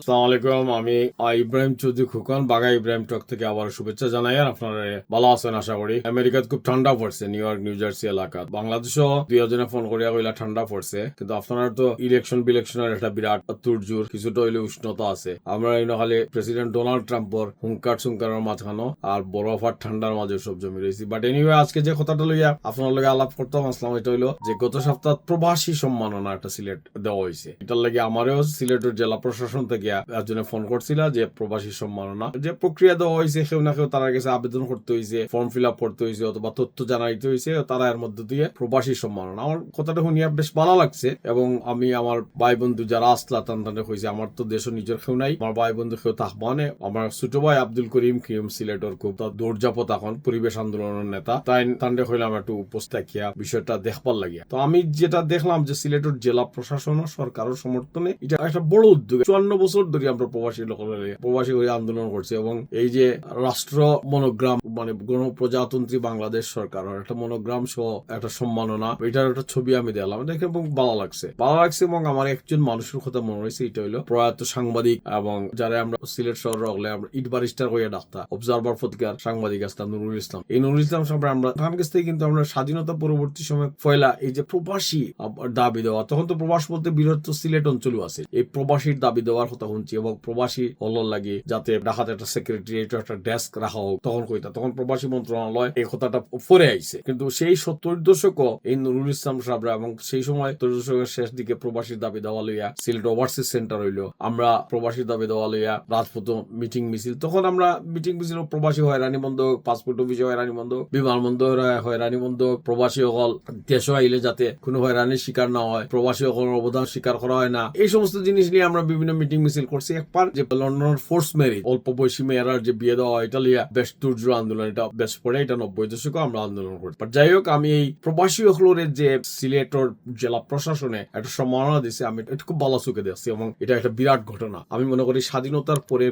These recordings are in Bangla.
আসসালামু আলাইকুম। আমি ইব্রাহিম চৌধুরী খোকন বাঘা ইব্রাহিম টক থেকে আবার শুভেচ্ছা জানাই। আর আপনারা ভালো আছেন আশা করি। আমেরিকাত খুব ঠান্ডা পড়ছে, নিউ ইয়র্ক নিউ জার্সি এলাকাত। বাংলাদেশও দুই জনে ফোন করিয়া কইলা ঠান্ডা পড়ছে, কিন্তু আপনারা তো ইলেকশন বিলেকশনের একটা বিরাট তুরজুর, কিছুটা হইলে উষ্ণতা আছে। আমরা খালি প্রেসিডেন্ট ডোনাল্ড ট্রাম্পর হুঙ্কার সুঙ্কারের মাঝখানো আর বরফ আর ঠান্ডার মাঝে সব জমি রয়েছি। বাট এনিওয়ে, আজকে যে কথাটা লইয়া আপনার লগে আলাপ করতাম আসলাম, এটা হইলো যে গত সপ্তাহ প্রবাসী সম্মাননা একটা সিলেট দেওয়া হয়েছে। এটার লাগে আমারও সিলেটের জেলা প্রশাসন থেকে একজনে ফোন করছিল যে প্রবাসী সম্মাননা যে প্রক্রিয়া দেওয়া হয়েছে, কেউ না কেউ তারা কাছে আবেদন করতে হয়েছে, ফর্ম ফিল আপ করতে হয়েছে অথবা তথ্য জানাইতে হয়েছে, তারা এর মধ্যে দিয়ে প্রবাসী সম্মাননা। আমার কথাটা শুনিয়া বেশ ভালো লাগছে এবং আমি আমার ভাই বন্ধু যারা আসলা তান্তানে কইছে আমার তো দেশ নিজের কেউ নাই, আমার ভাই বন্ধু কেউ থাকবো না। আমার ছোট ভাই আব্দুল করিম সিলেটের খুব দৌড়জাপত এখন পরিবেশ আন্দোলনের নেতা, তাই তান্ডে হইলাম একটু উপস্থিত বিষয়টা দেখবার লাগিয়া। তো আমি যেটা দেখলাম যে সিলেটের জেলা প্রশাসন ও সরকারের সমর্থনে এটা একটা বড় উদ্যোগ। 54 বছর ধরে আমরা প্রবাসী হয়ে আন্দোলন করছি এবং এই যে রাষ্ট্র মনোগ্রাম মানে গণপ্রজাতন্ত্রী বাংলাদেশ সরকারের একটা মনোগ্রাম সহ একটা সম্মাননা, এটার একটা ছবি আমি দেখলাম, দেখে ভালো লাগছে এবং আমার একজন মানুষের কথা মনে হয়েছে, এটা হইলো প্রয়াত সাংবাদিক এবং যারা আমরা সিলেট শহর হলে আমরা ইট বারিস্টার হয়ে ডাক্তার অবজারভার পত্রিকার সাংবাদিক আসতাম নুরুল ইসলাম। এই নুরুল ইসলাম সাহেব আমরা তার কাছ থেকে কিন্তু আমরা স্বাধীনতা পরবর্তী সময় ফয়লা এই যে প্রবাসী দাবি দেওয়া, তখন তো প্রবাস বলতে বৃহত্ত সিলেট অঞ্চলও আছে, এই প্রবাসীর দাবি দেওয়ার কথা শুনছি এবং প্রবাসী হলর লাগে যাতে ঢাকাতে একটা সেক্রেটারিয়েট একটা ডেস্ক রাখা হোক। তখন প্রবাসী মন্ত্রণালয় এই কথাটা পরে আইছে, কিন্তু সেই 70 দশকও এই নুরুল ইসলাম সাহেবরা এবং সেই সময় 70 দশকের শেষ দিকে প্রবাসীর দাবি দেওয়া লইয়া সিলেট ওভারসিজ সেন্টার হইলো, আমরা প্রবাসীর দাবি দেওয়া লইয়া রাজপথ মিটিং মিছিল, তখন আমরা মিটিং মিছিল প্রবাসী হয়রানি বন্ধ, পাসপোর্ট অফিসে হয়রানি বন্ধ, বিমানবন্দর হয়রানি বন্ধ, প্রবাসী হল দেশ আইলে যাতে কোনো হয়রানির শিকার না হয়, প্রবাসী হলের অবদান স্বীকার করা হয় না, এই সমস্ত জিনিস নিয়ে আমরা বিভিন্ন মিটিং মিছিল করছি। একবার যে লন্ডনের ফোর্স ম্যারেজ অল্প বয়সী মেয়েরার যে বিয়ে দেওয়া, এটা লিয়া বেশ তুর্য আন্দোলন, এটা বেশ পরে এটা 90 দশকে আমরা আন্দোলন করি। যাই হোক, আমি এই প্রবাসী হলের যে সিলেটের জেলা প্রশাসনে একটা সম্মাননা দিছে, আমি এটা খুব ভালো চোখে দেখছি এবং এটা একটা বিরাট ঘটনা। আমি মনে করি স্বাধীনতার পরে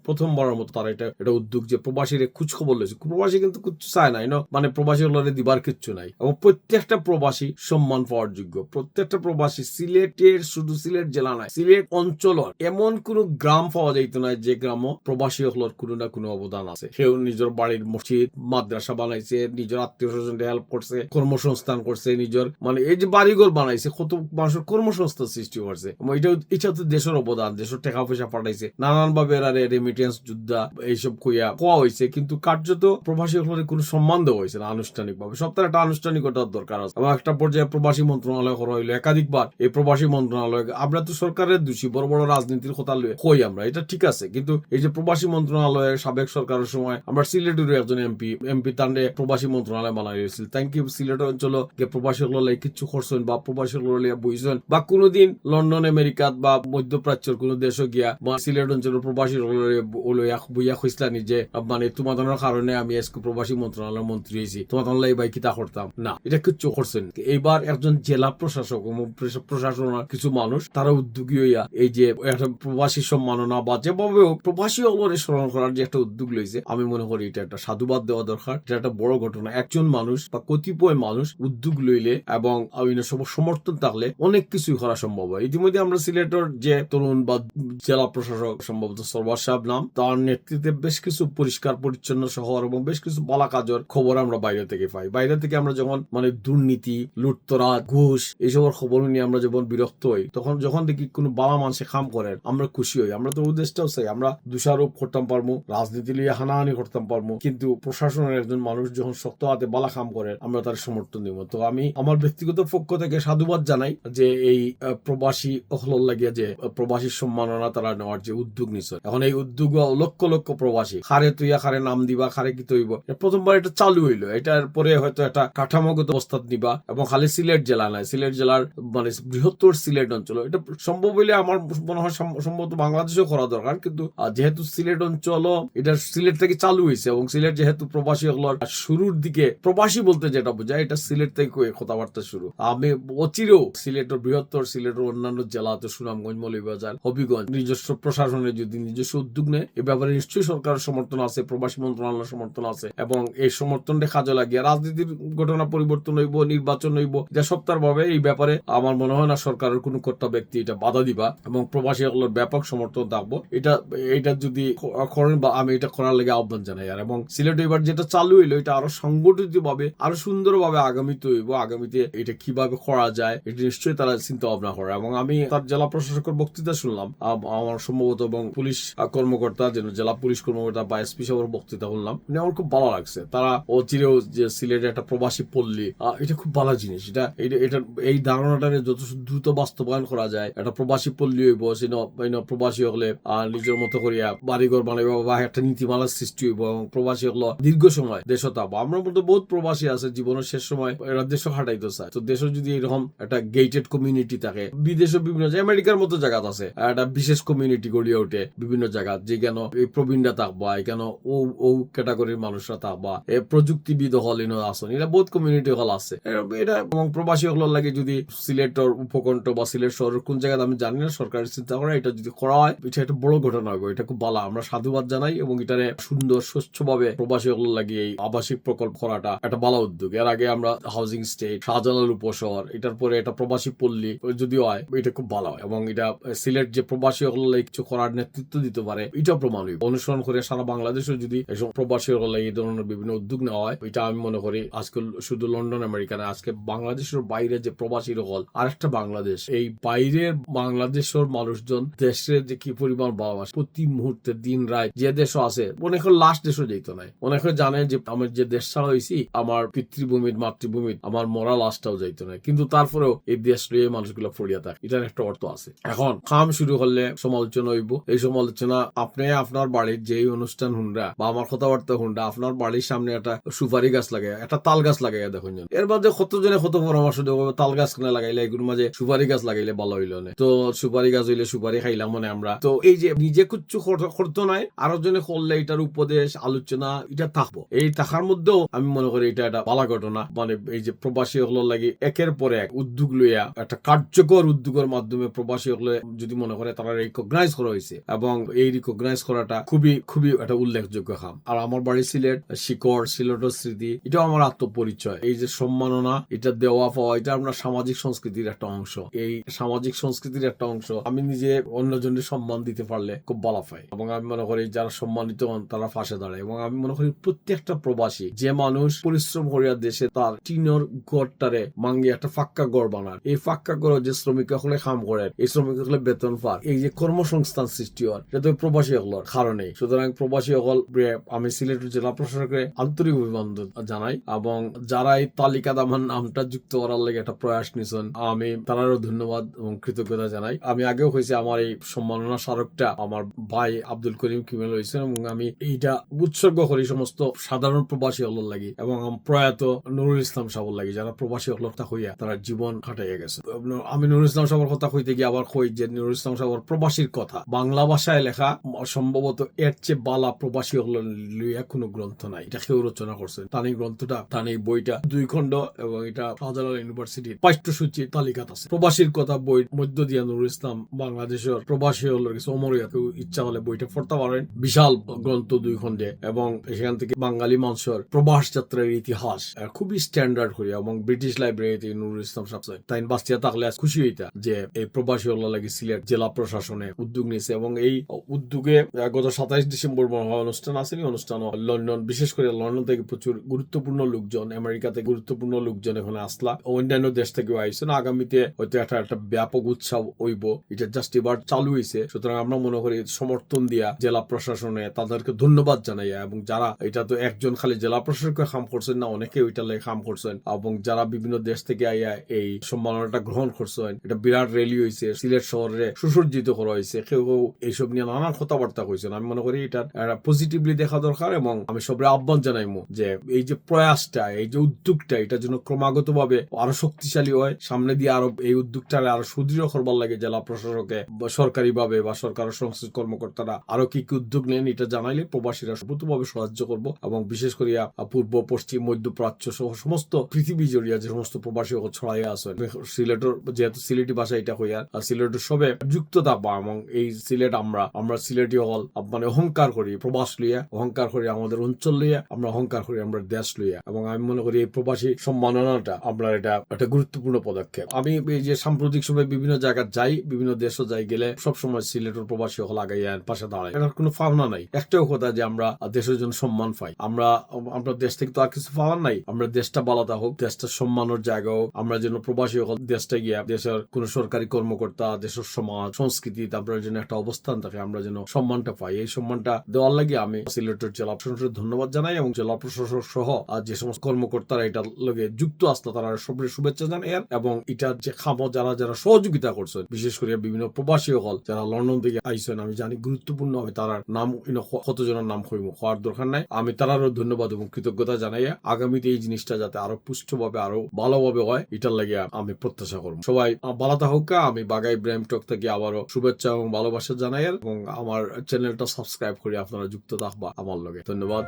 প্রথমবারের মতো তারা এটা উদ্যোগ যে প্রবাসীর খোঁজ খবর লইছে। প্রবাসী কিন্তু কিছু চায় না, মানে প্রবাসী হলরে দিবার কিচ্ছু নাই এবং প্রত্যেকটা প্রবাসী সম্মান পাওয়ার যোগ্য। প্রত্যেকটা প্রবাসী সিলেটের, শুধু সিলেট জেলা নয়, সিলেট অঞ্চলের এমন কোন গ্রাম পাওয়া যাইতো না যে গ্রাম প্রবাসী হলর কোনো না কোনো অবদান আছে। সেও নিজের বাড়ির মসজিদ মাদ্রাসা বানাইছে, নিজের আত্মীয় স্বজনকে হেল্প করছে, কর্মসংস্থান করছে, নিজের মানে এই যে বাড়িঘর বানাইছে, কত মানুষের কর্মসংস্থান সৃষ্টি করছে। এটা তো দেশের অবদান, দেশের টাকা পয়সা পাঠাইছে নানান ভাবে, রেমিটেন্স যোদ্ধা এইসব কোয়া হয়েছে, কিন্তু কার্যত প্রবাসী হলের কোনো সম্মান দেওয়া হয়েছে না আনুষ্ঠানিক ভাবে। সপ্তাহে একটা আনুষ্ঠানিকতার দরকার আছে এবং একটা পর্যায়ে প্রবাসী মন্ত্রণালয় করা হইলো একাধিকবার। এই প্রবাসী মন্ত্রণালয় আমরা তো সরকারের দোষী, বড় বড় রাজনীতির কথা কই আমরা, এটা ঠিক আছে, কিন্তু এই যে প্রবাসী মন্ত্রণালয়ের সাবেক সরকারের সময় আমরা সিলেটের একজন এমপি তান্ডে প্রবাসী মন্ত্রণালয় বানাই হয়েছিল। Thank you. সিলেট অঞ্চল প্রবাসী হলে কিছু করছেন বা প্রবাসী হলে বইছেন বা কোনোদিন লন্ডন আমেরিকাত বা মধ্যপ্রাচ্যের কোন দেশে গিয়া বা সিলেট অঞ্চলের প্রবাসী বইয়া খুঁজলানি যে মানে তোমাদের কারণে আমি আজকে প্রবাসী মন্ত্রণালয়ের মন্ত্রী হয়েছি, তোমাদের ভাই কিতা করতাম না, এটা কিচ্ছু করছেন। এইবার একজন জেলা প্রশাসক প্রশাসনের কিছু মানুষ তারা উদ্যোগী হইয়া এই যে একটা প্রবাসী সম্মাননা বা যেভাবে প্রবাসী অবরে স্মরণ করার যে একটা উদ্যোগ লইছে, আমি মনে করি এটা একটা সাধুবাদ দেওয়া দরকার। এটা একটা বড় ঘটনা। একজন মানুষ বা কতিপয় মানুষ উদ্যোগ লইলে এবং সমর্থন থাকলে অনেক কিছুই করা সম্ভব হয়। ইতিমধ্যে আমরা সিলেটের যে তরুণ বা জেলা প্রশাসক সম্ভবত সরওয়ার সাহেব নাম, তার নেতৃত্বে বেশ কিছু পরিষ্কার পরিচ্ছন্ন শহর এবং বেশ কিছু বালা কাজের খবর আমরা বাইরে থেকে পাই। বাইরে থেকে আমরা যখন মানে দুর্নীতি, লুটতরাজ, ঘুষ এইসবের খবর নিয়ে আমরা যখন বিরক্ত হই, তখন যখন দেখি কোনো বালা মানুষে কাম করেন আমরা খুশি হই। আমরা তো উদ্দেশ্যটাও চাই আমরা দোষারোপ করতাম পারবো, রাজনীতি লিয়ে হানাহানি করতাম পারবো, কিন্তু প্রশাসনের একজন মানুষ যখন শক্ত হাতে বালা কাম করেন আমরা তার সমর্থন দিব। তো আমি আমার ব্যক্তিগত পক্ষ থেকে সাধুবাদ জানাই যে এই প্রবাসী হলর লাগিয়া যে প্রবাসী সম্মাননা তারা নেওয়ার যে উদ্যোগ নিচ্ছে। এখন এই উদ্যোগ লক্ষ লক্ষ প্রবাসী খারে তুইয়া খারে নাম দিবা, খারে কি তৈব, প্রথমবার এটা চালু হইলো। এটার পরে হয়তো একটা কাঠামোগত অবস্থান দিবা এবং খালি সিলেট জেলা নয়, সিলেট জেলার মানে বৃহত্তর সিলেট অঞ্চল এটা সম্ভব হইলে আমার মনে হয় সম্ভবত বাংলাদেশেও করা দরকার। কিন্তু যেহেতু সিলেট অঞ্চল এটা সিলেট থেকে চালু হয়েছে এবং সিলেট যেহেতু প্রবাসী হলর শুরুর দিকে, প্রবাসী বলতে যেটা বোঝায় এটা সিলেট থেকে কথাবার্তা শুরু। আমি অচিরেও সিলেটের বৃহত্তর সিলেটের অন্যান্য জেলাতে সুনামগঞ্জ, মৌলভীবাজার, হবিগঞ্জ নিজস্ব প্রশাসনের যদি নিজস্ব উদ্যোগ নেয় এ ব্যাপারে নিশ্চয়ই সরকারের সমর্থন আছে, প্রবাসী মন্ত্রণালয়ের সমর্থন আছে এবং এই সমর্থনটা কাজে লাগিয়ে রাজনীতির ঘটনা পরিবর্তন হইব, নির্বাচন হইব, এটা সপ্তাহ ভাবে এই ব্যাপারে আমার মনে হয় না সরকারের কোনো কর্তা ব্যক্তি এটা বাধা দিবা এবং প্রবাসী হলের ব্যাপক সমর্থন থাকবো। এটা যদি করেন বা আমি এটা করার লাগে আহ্বান জানাই। আর এবং সিলেটে এবার যেটা চালু হইলো এটা আরো সংগঠিত ভাবে আরো সুন্দরভাবে আগামীতে হইব। আগামীতে এটা কিভাবে করা যায় এটা নিশ্চয়ই তারা চিন্তা ভাবনা করে। এবং আমি তার জেলা প্রশাসকের বক্তৃতা শুনলাম আমার সম্ভবত, এবং পুলিশ কর্মকর্তা যেন জেলা পুলিশ কর্মকর্তা বা এসপি সাহেবের বক্তৃতা শুনলাম, আমার খুব ভালো লাগছে। তারা চিরেও যে সিলেটে একটা প্রবাসী পল্লী, এটা খুব ভালো জিনিস। এটা এই ধারণাটাকে যত দ্রুত বাস্তবায়ন করা যায়, একটা প্রবাসী পল্লী হইব, প্রবাসী হলে নিজের মতো করিয়া বাড়িঘর বানাইব বা একটা নীতিমালার সৃষ্টি হইব, এবং প্রবাসী হলো দীর্ঘ সময় দেশ থাকবো। আমরা মধ্যে বহুত প্রবাসী আছে জীবনের শেষ সময় এরা দেশ হাঁটাইতে চায়। তো দেশে যদি এরকম একটা গেটেড কমিউনিটি থাকে, বিদেশে বিভিন্ন আমেরিকার মতো জায়গা আছে একটা বিশেষ কমিউনিটি গড়িয়ে ওঠে বিভিন্ন জায়গা, যে কেন এই প্রবীণরা থাকবা, কেন ও ক্যাটাগরির মানুষরা থাকবা, প্রযুক্তিবিদ হল আসন, এটা বহুত কমিউনিটি হল আছে এটা। এবং প্রবাসী হলের লাগে যদি সিলেটের উপকণ্ঠ বা সিলেট শহরের কোন জায়গায় আমি জানি না, সরকারের চিন্তা করে এটা যদি করা হয়, এটা একটা বড় ঘটনা হবে। এটা খুব ভালো, আমরা সাধুবাদ জানাই। এবং এটারে সুন্দর স্বচ্ছভাবে প্রবাসী হলের লাগে এই আবাসিক প্রকল্প করাটা একটা ভালো উদ্যোগ। এর আগে আমরা হাউজিং স্টেট, শাহজালাল উপশহর, এটার পরে এটা প্রবাসী পল্লী যদি হয়, এটা খুব ভালো হয়। এবং এটা সিলেট যে প্রবাসী হলে কিছু করার নেতৃত্ব দিতে পারে, এটাও প্রমাণ হইব। অনুসরণ করে সারা বাংলাদেশে যদি এসব প্রবাসী হলে এই ধরনের বিভিন্ন উদ্যোগ নেওয়া হয়, এটা আমি মনে করি আজকে শুধু লন্ডন আমেরিকা না, আজকে বাংলাদেশের বাইরে যে প্রবাসী হল আরেকটা বাংলাদেশ, এই বাইরের বাংলাদেশের মানুষজন দেশে যে কি পরিমাণ ভালোবাসে, প্রতি মুহূর্তে দিন রাত যে দেশও আছে, অনেক লাস্ট দেশও যেত নাই, অনেকে জানে যে আমার যে দেশ ছাড়া হয়েছি, আমার পিতৃভূমির মাতৃভূমির আমার মরা লাশটাও যাইতো না, কিন্তু তারপরেও এই দেশ লিয়ে মানুষগুলো ফরিয়া থাকে। এটার একটা অর্থ আছে। এখন কাম শুরু করলে সমালোচনা হইব। এই সমালোচনা আপনি আপনার বাড়ির যে অনুষ্ঠান হুন্ডা বা আমার কথাবার্তা হুন্ডা, আপনার বাড়ির সামনে একটা সুপারি গাছ লাগাই, একটা তাল গাছ লাগাই দেখুন, এর মাঝে কতজনে কত পরামর্শ দেবো, তাল গাছ কেন লাগাইলে, এগুলোর মাঝে সুপারি গাছ লাগাইলে ভালো হইল না, তো সুপারি গাছ হইলে সুপারি খাইলাম মানে আমরা। তো এই যে নিজে কিচ্ছু করতো নাই, আরো জনে করলে এটার উপদেশ আলোচনা এটা থাকবো। এই থাকার মধ্যেও আমি মনে করি এটা একটা ভালো ঘটনা। মানে এই যে প্রবাসী হলো লাগে একের পর এক উদ্যোগ লইয়া একটা কার্যকর উদ্যোগের মাধ্যমে প্রবাসী হলে যদি মনে করে তারা রিকগনাইজ করা হয়েছে, এবং এই রিকগনাইজ করাটা খুবই খুবই একটা উল্লেখযোগ্য কাম। আর আমার বাড়ি সিলেট, শিকড়, সিলেটের স্মৃতি, এটাও আমার আত্মপরিচয়। এই যে সম্মাননা এটা দেওয়া পাওয়া, এটা আপনার সামাজিক সংস্কৃতির একটা অংশ। এই সামাজিক সংস্কৃতির একটা অংশ আমি নিজে অন্যজনের সম্মান দিতে পারলে খুব ভালো পাই। এবং আমি মনে করি যারা সম্মানিত হন তারা পাশে দাঁড়ায়। এবং আমি মনে করি প্রত্যেকটা প্রবাসী যে মানুষ পরিশ্রম করিয়া দেশে তার টিনের গড়টারে মাঙ্গি একটা ফাক্কা গড় বানার, এই ফাক্কা গড় যে শ্রমিক হলে কাম করেন, এই শ্রমিক হলে বেতন পান, এই যে কর্মসংস্থান সৃষ্টি হয়, এটা তো প্রবাসী হলের কারণে। সুতরাং প্রবাসী হল আমি সিলেট জেলা প্রশাসকের আন্তরিক অভিনন্দন জানাই। এবং যারা এই তালিকা আমার নামটা যুক্ত করার লাগে একটা প্রয়াস নিয়েছেন, আমি তারারও ধন্যবাদ এবং কৃতজ্ঞতা জানাই। আমি আগেও হয়েছে আমার এই সম্মাননা স্মারকটা আমার ভাই আব্দুল করিম কিমেল হয়েছেন, এবং আমি এইটা উৎসর্গ করি সমস্ত সাধারণ প্রবাসী হলের লাগি এবং প্রয়াত নুরুল ইসলাম সাহেবের লাগি, যারা প্রবাসী হলটা হইয়া তারা জীবন কাটাইয়া গেছে। আমি নুরুল ইসলাম সাহেবের কথা কইতে গিয়ে আবার কই যে নুরুল ইসলাম সাহেবের প্রবাসীর কথা বাংলা ভাষায় লেখা সম্ভবত এর চেয়ে বালা প্রবাসী হল লইয়া কোনো গ্রন্থ নাই। এটা কেউ রচনা করছেন। তানি গ্রন্থটা, তানি বইটা 2 খণ্ড, এবং এটা শাহজালাল ইউনিভার্সিটির পাঠ্যসূচির তালিকাত আছে। প্রবাসীর কথা বই মধ্য দিয়া নুরুল ইসলাম বাংলাদেশের প্রবাসী হলের কিছু অমরিয়া, কেউ ইচ্ছা হলে বইটা পড়তে পারেন। বিশাল গ্রন্থ 2 খণ্ডে, এবং সেখান থেকে বাঙালি মানুষের প্রবাস যাত্রার ইতিহাস খুবই স্ট্যান্ডার্ড করিয়া, এবং ব্রিটিশ লাইব্রেরিতে নুরুল ইসলাম সাহেব তাই বাঁচিয়া থাকলে খুশি হইতা যে এই প্রবাসী হল লাগি সিলেট জেলা প্রশাসনে উদ্যোগ নিয়েছে। এবং এই উদ্যোগে গত 27 ডিসেম্বর অনুষ্ঠান আসেনি, অনুষ্ঠান লন্ডন, বিশেষ করে লন্ডন থেকে প্রচুর গুরুত্বপূর্ণ লোকজন, আমেরিকা থেকে গুরুত্বপূর্ণ লোকজন এখানে আসলা, অন্যান্য দেশ থেকেও আইসেন। আগামীতে হয়তো একটা ব্যাপক উৎসব হইব। এটা জাস্ট এবার চালু হয়েছে। সুতরাং আমরা মনে করি সমর্থন দিয়া জেলা প্রশাসনে তাদেরকে ধন্যবাদ জানাইয়া, এবং যারা এটা তো একজন খালি জেলা প্রশাসকে কাম করছেন না, অনেকে ওইটা লেগে কাম করছেন, এবং যারা বিভিন্ন দেশ থেকে আইয়া এই সম্মাননাটা গ্রহণ করছেন। এটা বিরাট র্যালি হয়েছে, সিলেট শহরে সুসজ্জিত করা হয়েছে, কেউ কেউ এইসব নিয়ে নানা কথাবার্তা কইছেন। আমি মনে করি এটা পজিটিভলি দেখা দরকার, এবং আমি সবাই আহ্বান জানাইমু যে এই যে প্রয়াসটা, এই যে উদ্যোগটা, এটা যেন ক্রমাগত ভাবে আরো শক্তিশালী হয়। সামনে দিয়ে আরো এই উদ্যোগটা আরো সুদৃঢ় করবার লাগে জেলা প্রশাসকে সরকারি ভাবে বা সরকার সংশ্লিষ্ট কর্মকর্তারা আরো কি কি উদ্যোগ নেন, এটা জানাইলে প্রবাসীরা সর্বতভাবে সাহায্য করব। এবং বিশেষ করে পূর্ব, পশ্চিম, মধ্যপ্রাচ্য সহ সমস্ত পৃথিবী জড়িয়া যে সমস্ত প্রবাসী ছড়াইয়া আছেন, সিলেটের যেহেতু সিলেটি ভাষা এটা হইয়া সিলেটের সবে যুক্ত থাকবা। এবং এই সিলেট আমরা সিলেটি হল মানে অহংকার করি প্রবাস লইয়া, অহংকার করি আমাদের অঞ্চল লইয়া, আমরা অহংকার করি আমরা দেশ লইয়া। এবং আমি মনে করি এই প্রবাসী সম্মাননাটা আমরা এটা একটা গুরুত্বপূর্ণ পদক্ষেপ। আমি এই যে সাম্প্রতিক সময় বিভিন্ন জায়গায় যাই, বিভিন্ন দেশও যাই, গেলে সবসময় সিলেটের প্রবাসী হল আগাইয়া পাশে দাঁড়ায়, এটার কোনো ভাবনা নাই। একটাও কথা যে আমরা দেশের জন্য সম্মান পাই, আমরা দেশ থেকে তো আর কিছু পাওয়ার নাই, আমরা দেশটা বালাতা হোক, দেশটা সম্মানের জায়গা হোক, আমরা যেন প্রবাসী হল দেশটা গিয়া দেশের কোন সরকারি কর্মকর্তা, দেশের সমাজ সংস্কৃতি তারপরে যেন একটা অবস্থান থাকে, আমরা যেন সম্মানটা পাই। এই সম্মানটা দেওয়ার লাগে আমি সিলেটের জেলা প্রশাসনের ধন্যবাদ জানাই এবং জেলা প্রশাসক সহ আর যে সমস্ত কর্মকর্তারা এটার লগে যুক্ত আসতো তারা সবাই শুভেচ্ছা জানাই। এবং এটার যে খামো যারা যারা সহযোগিতা করছেন, বিশেষ করে বিভিন্ন প্রবাসী হল যারা লন্ডন থেকে আইসেন, আমি জানি গুরুত্বপূর্ণ হবে তারা নাম কতজনের নাম হওয়ার দরকার নাই, আমি তারারও ধন্যবাদ এবং কৃতজ্ঞতা জানাই। আগামীতে এই জিনিসটা যাতে আরো পুষ্টভাবে আরো ভালোভাবে হয় এটার লাগে আমি প্রত্যাশা করব। সবাই ভালো থাকুক। আমি বাঘা ইব্রাহিম টক থেকে আবারও শুভেচ্ছা এবং ভালোবাসা জানাই এবং আমার চ্যানেলটা সাবস্ক্রাইব করে আপনারা যুক্ত থাকবা আমার লগে। ধন্যবাদ।